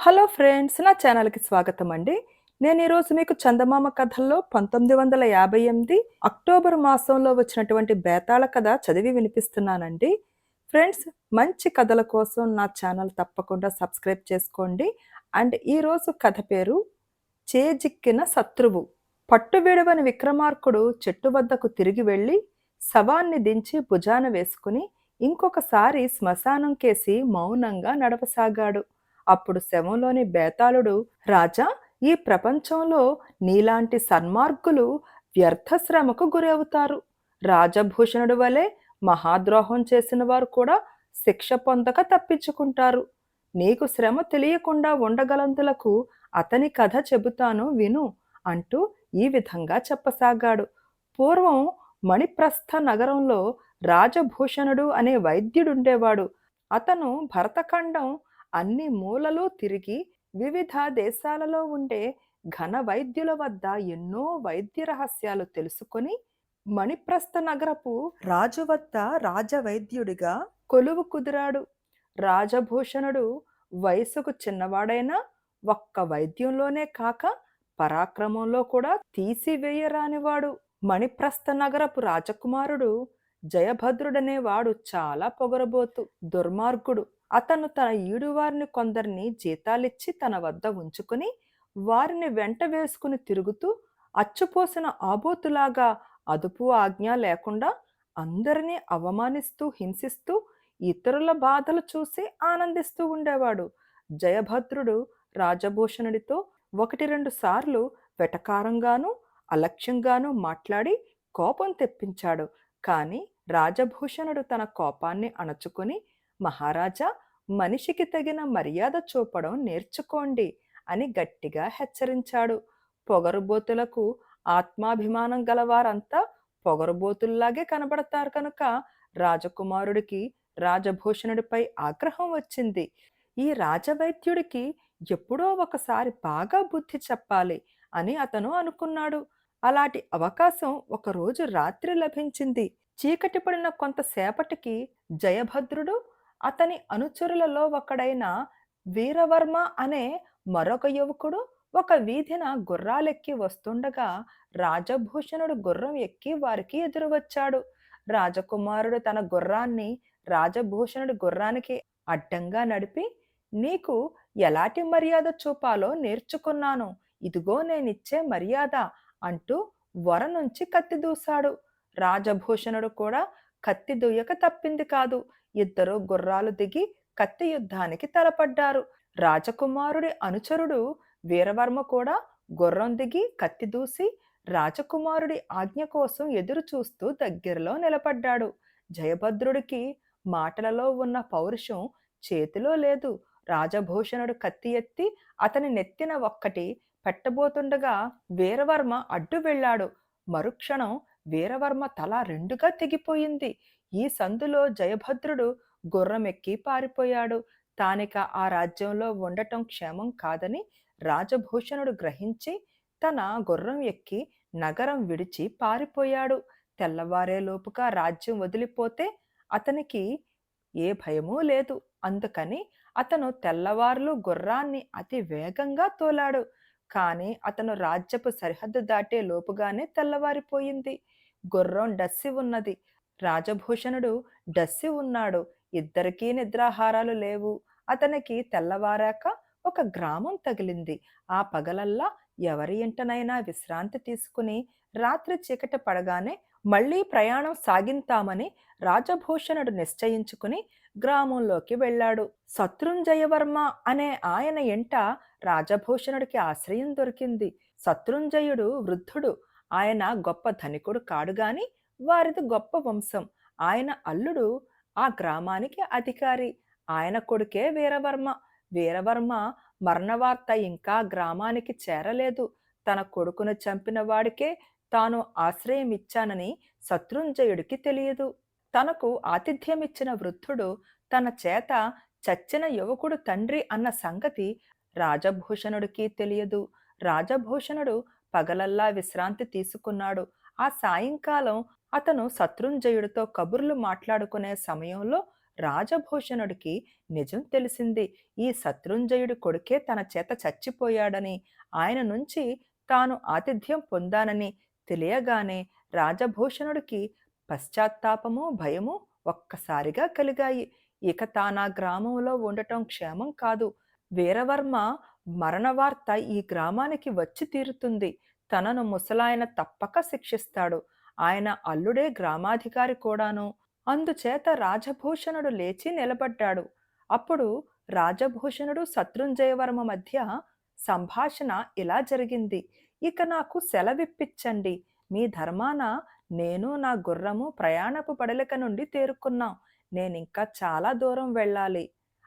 Hello friends, నా ఛానల్‌కి స్వాగతం అండి. నేను ఈరోజు మీకు చందమామ కథల్లో 1958 అక్టోబర్ మాసంలో వచ్చినటువంటి బేతాళ కథ చదివి వినిపిస్తున్నానండి. ఫ్రెండ్స్, మంచి కథల కోసం నా ఛానల్ తప్పకుండా సబ్స్క్రైబ్ చేసుకోండి. అండ్ ఈరోజు కథ పేరు చేజిక్కిన శత్రువు. పట్టు విడవని విక్రమార్కుడు చెట్టు వద్దకు తిరిగి వెళ్ళి శవాన్ని దించి భుజాన వేసుకుని ఇంకొకసారి శ్మశానం కేసి మౌనంగా నడవసాగాడు. అప్పుడు శవంలోని బేతాళుడు, రాజా, ఈ ప్రపంచంలో నీలాంటి సన్మార్గులు వ్యర్థ శ్రమకు గురవుతారు. రాజభూషణుడి వలె మహాద్రోహం చేసిన వారు కూడా శిక్ష పొందక తప్పించుకుంటారు. నీకు శ్రమ తెలియకుండా ఉండగలందులకు అతని కథ చెబుతాను విను అంటూ ఈ విధంగా చెప్పసాగాడు. పూర్వం మణిప్రస్థ నగరంలో రాజభూషణుడు అనే వైద్యుడుండేవాడు. అతను భరతఖండం అన్ని మూలలు తిరిగి వివిధ దేశాలలో ఉండే ఘన వైద్యుల వద్ద ఎన్నో వైద్య రహస్యాలు తెలుసుకొని మణిప్రస్థ నగరపు రాజు వద్ద రాజవైద్యుడిగా కొలువు కుదిరాడు. రాజభూషణుడు వయసుకు చిన్నవాడైనా ఒక్క వైద్యంలోనే కాక పరాక్రమంలో కూడా తీసివేయరానివాడు. మణిప్రస్థ నగరపు రాజకుమారుడు జయభద్రుడనేవాడు చాలా పొగరబోతు దుర్మార్గుడు. అతను తన ఈడువారిని కొందరిని జీతాలిచ్చి తన వద్ద ఉంచుకుని వారిని వెంట వేసుకుని తిరుగుతూ అచ్చుపోసిన ఆబోతులాగా అదుపు ఆజ్ఞ లేకుండా అందరినీ అవమానిస్తూ హింసిస్తూ ఇతరుల బాధలు చూసి ఆనందిస్తూ ఉండేవాడు. జయభద్రుడు రాజభూషణుడితో ఒకటి రెండు సార్లు వెటకారంగానూ అలక్ష్యంగానూ మాట్లాడి కోపం తెప్పించాడు. కానీ రాజభూషణుడు తన కోపాన్ని అణచుకొని, మహారాజా, మనిషికి తగిన మర్యాద చూపడం నేర్చుకోండి అని గట్టిగా హెచ్చరించాడు. పొగరుబోతులకు ఆత్మాభిమానం గలవారంతా పొగరుబోతుల్లాగే కనబడతారు కనుక రాజకుమారుడికి రాజభూషణుడిపై ఆగ్రహం వచ్చింది. ఈ రాజవైద్యుడికి ఎప్పుడో ఒకసారి బాగా బుద్ధి చెప్పాలి అని అతను అనుకున్నాడు. అలాంటి అవకాశం ఒకరోజు రాత్రి లభించింది. చీకటి పడిన కొంతసేపటికి జయభద్రుడు అతని అనుచరులలో ఒకడైన వీరవర్మ అనే మరొక యువకుడు ఒక వీధిన గుర్రాలెక్కి వస్తుండగా రాజభూషణుడు గుర్రం ఎక్కి వారికి ఎదురు వచ్చాడు. రాజకుమారుడు తన గుర్రాన్ని రాజభూషణుడి గుర్రానికి అడ్డంగా నడిపి, నీకు ఎలాంటి మర్యాద చూపాలో నేర్చుకున్నాను, ఇదిగో నేనిచ్చే మర్యాద అంటూ వర నుంచి కత్తి దూశాడు. రాజభూషణుడు కూడా కత్తి దూయక తప్పింది కాదు. ఇద్దరు గుర్రాలు దిగి కత్తి యుద్ధానికి తలపడ్డారు. రాజకుమారుడి అనుచరుడు వీరవర్మ కూడా గుర్రం దిగి కత్తి దూసి రాజకుమారుడి ఆజ్ఞ కోసం ఎదురు చూస్తూ దగ్గరలో నిలబడ్డాడు. జయభద్రుడికి మాటలలో ఉన్న పౌరుషం చేతిలో లేదు. రాజభూషణుడు కత్తి ఎత్తి అతని నెత్తిన ఒక్కటి పెట్టబోతుండగా వీరవర్మ అడ్డు వెళ్ళాడు. మరుక్షణం వీరవర్మ తల రెండుగా తెగిపోయింది. ఈ సందులో జయభద్రుడు గుర్రమెక్కి పారిపోయాడు. తానిక ఆ రాజ్యంలో ఉండటం క్షేమం కాదని రాజభూషణుడు గ్రహించి తన గుర్రం ఎక్కి నగరం విడిచి పారిపోయాడు. తెల్లవారేలోపుగా రాజ్యం వదిలిపోతే అతనికి ఏ భయమూ లేదు. అందుకని అతను తెల్లవారులు గుర్రాన్ని అతి వేగంగా తోలాడు. కానీ అతను రాజ్యపు సరిహద్దు దాటే లోపుగానే తెల్లవారిపోయింది. గుర్రం డస్సి ఉన్నది. రాజభూషణుడు డస్సి ఉన్నాడు. ఇద్దరికీ నిద్రాహారాలు లేవు. అతనికి తెల్లవారాక ఒక గ్రామం తగిలింది. ఆ పగలల్లా ఎవరి ఇంటనైనా విశ్రాంతి తీసుకుని రాత్రి చీకటి పడగానే మళ్ళీ ప్రయాణం సాగింతామని రాజభూషణుడు నిశ్చయించుకుని గ్రామంలోకి వెళ్ళాడు. శత్రుంజయవర్మ అనే ఆయన ఇంట రాజభూషణుడికి ఆశ్రయం దొరికింది. శత్రుంజయుడు వృద్ధుడు. ఆయన గొప్ప ధనికుడు కాడుగాని వారిది గొప్ప వంశం. ఆయన అల్లుడు ఆ గ్రామానికి అధికారి. ఆయన కొడుకే వీరవర్మ. వీరవర్మ మరణవార్త ఇంకా గ్రామానికి చేరలేదు. తన కొడుకును చంపిన వాడికే తాను ఆశ్రయం ఇచ్చానని శత్రుంజయుడికి తెలియదు. తనకు ఆతిథ్యమిచ్చిన వృద్ధుడు తన చేత చచ్చిన యువకుడు తండ్రి అన్న సంగతి రాజభూషణుడికి తెలియదు. రాజభూషణుడు పగలల్లా విశ్రాంతి తీసుకున్నాడు. ఆ సాయంకాలం అతను శత్రుంజయుడితో కబుర్లు మాట్లాడుకునే సమయంలో రాజభూషణుడికి నిజం తెలిసింది. ఈ శత్రుంజయుడి కొడుకే తన చేత చచ్చిపోయాడని, ఆయన నుంచి తాను ఆతిథ్యం పొందానని తెలియగానే రాజభూషణుడికి పశ్చాత్తాపము, భయము ఒక్కసారిగా కలిగాయి. ఇక తానా గ్రామంలో ఉండటం క్షేమం కాదు. వీరవర్మ మరణ వార్త ఈ గ్రామానికి వచ్చి తీరుతుంది. తనను ముసలాయన తప్పక శిక్షిస్తాడు. ఆయన అల్లుడే గ్రామాధికారి కూడాను. అందుచేత రాజభూషణుడు లేచి నిలబడ్డాడు. అప్పుడు రాజభూషణుడు శత్రుంజయవర్మ మధ్య సంభాషణ ఇలా జరిగింది. ఇక నాకు సెలవిప్పించండి. మీ ధర్మాన నేను నా గుర్రము ప్రయాణపు పడలిక నుండి తేరుకున్నాం. నేనింకా చాలా దూరం వెళ్ళాలి.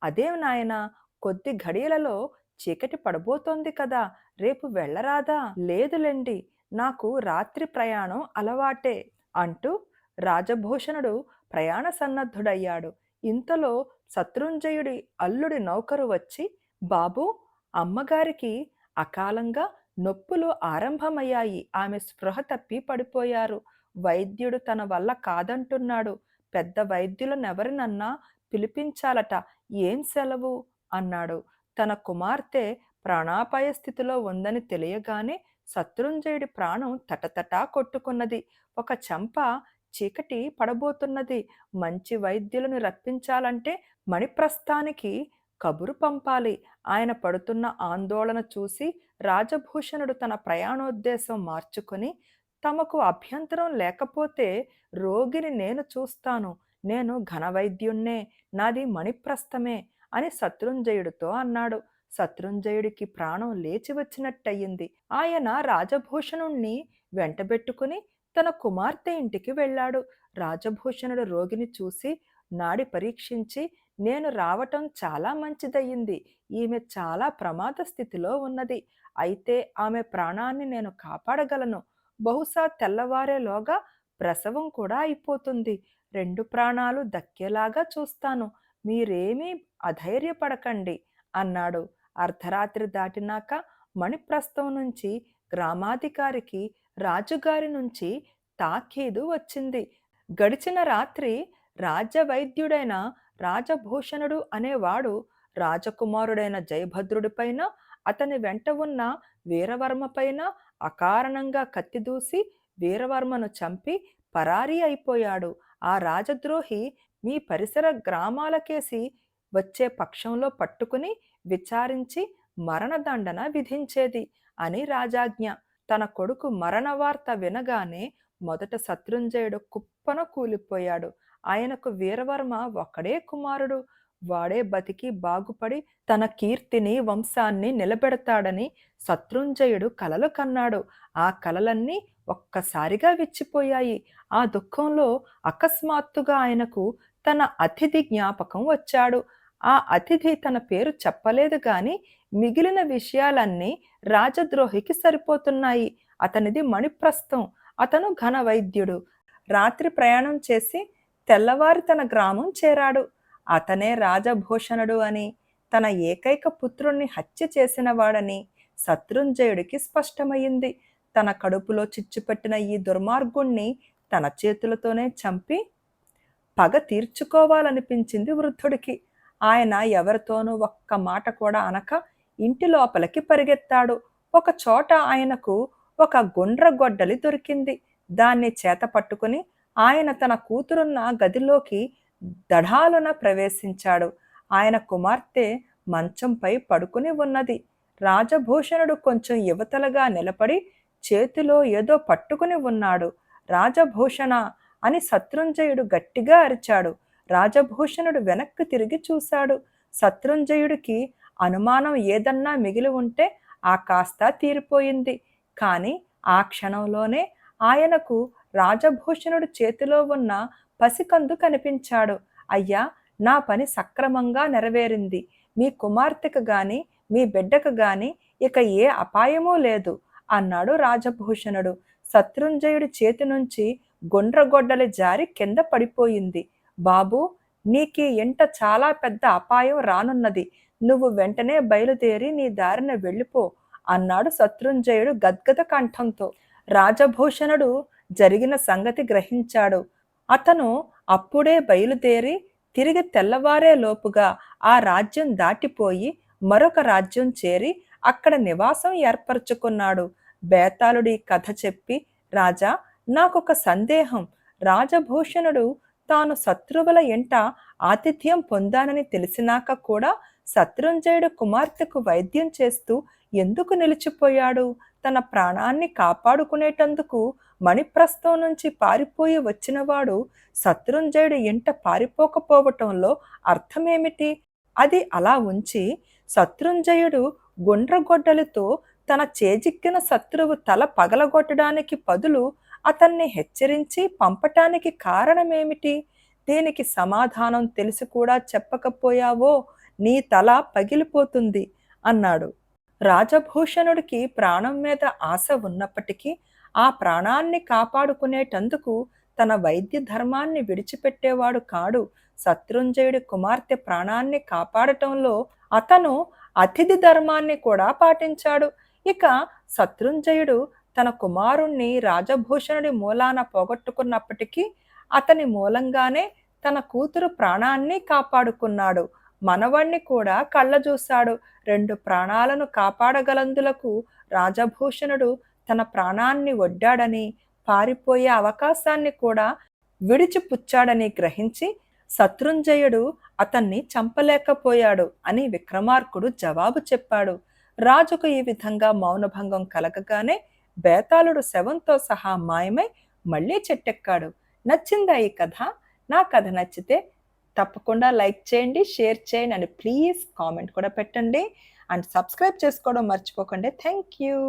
అదేం నాయనా, కొద్ది ఘడియలలో చీకటి పడబోతోంది కదా, రేపు వెళ్ళరాదా? లేదులెండి, నాకు రాత్రి ప్రయాణం అలవాటే అంటూ రాజభూషణుడు ప్రయాణ సన్నద్ధుడయ్యాడు. ఇంతలో శత్రుంజయుడి అల్లుడి నౌకరు వచ్చి, బాబూ, అమ్మగారికి అకాలంగా నొప్పులు ఆరంభమయ్యాయి. ఆమె స్పృహ తప్పి పడిపోయారు. వైద్యుడు తన వల్ల కాదంటున్నాడు. పెద్ద వైద్యులనెవరినన్నా పిలిపించాలట. ఏం సెలవు అన్నాడు. తన కుమార్తె ప్రాణాపాయ స్థితిలో ఉందని తెలియగానే శత్రుంజయుడి ప్రాణం తటతటా కొట్టుకున్నది. ఒక చెంప చీకటి పడబోతున్నది. మంచి వైద్యులను రప్పించాలంటే మణిప్రస్థానికి కబురు పంపాలి. ఆయన పడుతున్న ఆందోళన చూసి రాజభూషణుడు తన ప్రయాణోద్దేశం మార్చుకొని, తమకు అభ్యంతరం లేకపోతే రోగిని నేను చూస్తాను. నేను ఘనవైద్యుణ్ణే, నాది మణిప్రస్థమే అని శత్రుంజయుడితో అన్నాడు. శత్రుంజయుడికి ప్రాణం లేచి వచ్చినట్టయింది. ఆయన రాజభూషణుణ్ణి వెంటబెట్టుకుని తన కుమార్తె ఇంటికి వెళ్ళాడు. రాజభూషణుడు రోగిని చూసి నాడి పరీక్షించి, నేను రావటం చాలా మంచిదయ్యింది. ఈమె చాలా ప్రమాద స్థితిలో ఉన్నది. అయితే ఆమె ప్రాణాన్ని నేను కాపాడగలను. బహుశా తెల్లవారేలోగా ప్రసవం కూడా అయిపోతుంది. 2 ప్రాణాలు దక్కేలాగా చూస్తాను. మీరేమీ అధైర్యపడకండి అన్నాడు. అర్ధరాత్రి దాటినాక మణిప్రస్థం నుంచి గ్రామాధికారికి రాజుగారి నుంచి తాకీదు వచ్చింది. గడిచిన రాత్రి రాజవైద్యుడైన రాజభూషణుడు అనేవాడు రాజకుమారుడైన జయభద్రుడిపైన, అతని వెంట ఉన్న వీరవర్మపైన అకారణంగా కత్తిదూసి వీరవర్మను చంపి పరారీ అయిపోయాడు. ఆ రాజద్రోహి మీ పరిసర గ్రామాలకేసి వచ్చే పక్షంలో పట్టుకుని విచారించి మరణదండన విధించేది అని రాజాజ్ఞ. తన కొడుకు మరణ వార్త వినగానే మొదట శత్రుంజయుడు కుప్పన కూలిపోయాడు. ఆయనకు వీరవర్మ ఒక్కడే కుమారుడు. వాడే బతికి బాగుపడి తన కీర్తిని, వంశాన్ని నిలబెడతాడని శత్రుంజయుడు కలలు కన్నాడు. ఆ కలలన్నీ ఒక్కసారిగా విచ్చిపోయాయి. ఆ దుఃఖంలో అకస్మాత్తుగా ఆయనకు తన అతిథి జ్ఞాపకం వచ్చాడు. ఆ అతిథి తన పేరు చెప్పలేదు గాని మిగిలిన విషయాలన్నీ రాజద్రోహికి సరిపోతున్నాయి. అతనిది మణిప్రస్థం. అతను ఘన వైద్యుడు. రాత్రి ప్రయాణం చేసి తెల్లవారి తన గ్రామం చేరాడు. అతనే రాజభూషణుడు అని, తన ఏకైక పుత్రుణ్ణి హత్య చేసిన వాడని శత్రుంజయుడికి స్పష్టమయ్యింది. తన కడుపులో చిచ్చుపెట్టిన ఈ దుర్మార్గుణ్ణి తన చేతులతోనే చంపి పగ తీర్చుకోవాలనిపించింది వృద్ధుడికి. ఆయన ఎవరితోనూ ఒక్క మాట కూడా అనక ఇంటి లోపలికి పరిగెత్తాడు. ఒక చోట ఆయనకు ఒక గుండ్రగొడ్డలి దొరికింది. దాన్ని చేత పట్టుకుని ఆయన తన కూతురున్న గదిలోకి దఢాలున ప్రవేశించాడు. ఆయన కుమార్తె మంచంపై పడుకుని ఉన్నది. రాజభూషణుడు కొంచెం యువతలుగా నిలబడి చేతిలో ఏదో పట్టుకుని ఉన్నాడు. రాజభూషణ అని శత్రుంజయుడు గట్టిగా అరిచాడు. రాజభూషణుడు వెనక్కి తిరిగి చూశాడు. శత్రుంజయుడికి అనుమానం ఏదన్నా మిగిలి ఉంటే ఆ కాస్త తీరిపోయింది. కానీ ఆ క్షణంలోనే ఆయనకు రాజభూషణుడు చేతిలో ఉన్న పసికందు కనిపించాడు. అయ్యా, నా పని సక్రమంగా నెరవేరింది. మీ కుమార్తెకు గాని మీ బిడ్డకు గాని ఇక ఏ అపాయమూ లేదు అన్నాడు రాజభూషణుడు. శత్రుంజయుడి చేతి నుంచి గుండ్రగొడ్డలి జారి కింద పడిపోయింది. బాబూ, నీకీ ఇంట చాలా పెద్ద అపాయం రానున్నది. నువ్వు వెంటనే బయలుదేరి నీ దారిన వెళ్ళిపో అన్నాడు శత్రుంజయుడు గద్గద కంఠంతో. రాజభూషణుడు జరిగిన సంగతి గ్రహించాడు. అతను అప్పుడే బయలుదేరి తిరిగి తెల్లవారే లోపుగా ఆ రాజ్యం దాటిపోయి మరొక రాజ్యం చేరి అక్కడ నివాసం ఏర్పరచుకున్నాడు. బేతాళుడి కథ చెప్పి, రాజా, నాకొక సందేహం. రాజభూషణుడు తాను శత్రువుల ఎంట ఆతిథ్యం పొందానని తెలిసినాక కూడా శత్రుంజయుడు కుమార్తెకు వైద్యం చేస్తూ ఎందుకు నిలిచిపోయాడు? తన ప్రాణాన్ని కాపాడుకునేటందుకు మణిప్రస్థం నుంచి పారిపోయి వచ్చినవాడు శత్రుంజయుడు ఎంట పారిపోకపోవటంలో అర్థమేమిటి? అది అలా ఉంచి శత్రుంజయుడు గుండ్రగొడ్డలితో తన చేజిక్కిన శత్రువు తల పగలగొట్టడానికి బదులు అతన్ని హెచ్చరించి పంపటానికి కారణమేమిటి? దీనికి సమాధానం తెలిసి కూడా చెప్పకపోయావో నీ తల పగిలిపోతుంది అన్నాడు. రాజభూషణుడికి ప్రాణం మీద ఆశ ఉన్నప్పటికీ ఆ ప్రాణాన్ని కాపాడుకునేటందుకు తన వైద్య ధర్మాన్ని విడిచిపెట్టేవాడు కాడు. శత్రుంజయుడి కుమార్తె ప్రాణాన్ని కాపాడటంలో అతను అతిథి ధర్మాన్ని కూడా పాటించాడు. ఇక శత్రుంజయుడు తన కుమారుణ్ణి రాజభూషణుడి మూలాన పోగొట్టుకున్నప్పటికీ అతని మూలంగానే తన కూతురు ప్రాణాన్ని కాపాడుకున్నాడు. మనవణ్ణి కూడా కళ్ళజూశాడు. 2 ప్రాణాలను కాపాడగలందులకు రాజభూషణుడు తన ప్రాణాన్ని ఒడ్డాడని, పారిపోయే అవకాశాన్ని కూడా విడిచిపుచ్చాడని గ్రహించి శత్రుంజయుడు అతన్ని చంపలేకపోయాడు అని విక్రమార్కుడు జవాబు చెప్పాడు. రాజుకు ఈ విధంగా మౌనభంగం కలగగానే బేతాళుడు శవంతో సహా మాయమై మళ్ళీ చెట్టెక్కాడు. నచ్చిందా ఈ కథ? నా కథ నచ్చితే తప్పకుండా లైక్ చేయండి, షేర్ చేయండి అండ్ ప్లీజ్ కామెంట్ కూడా పెట్టండి అండ్ సబ్స్క్రైబ్ చేసుకోవడం మర్చిపోకండి. Thank you.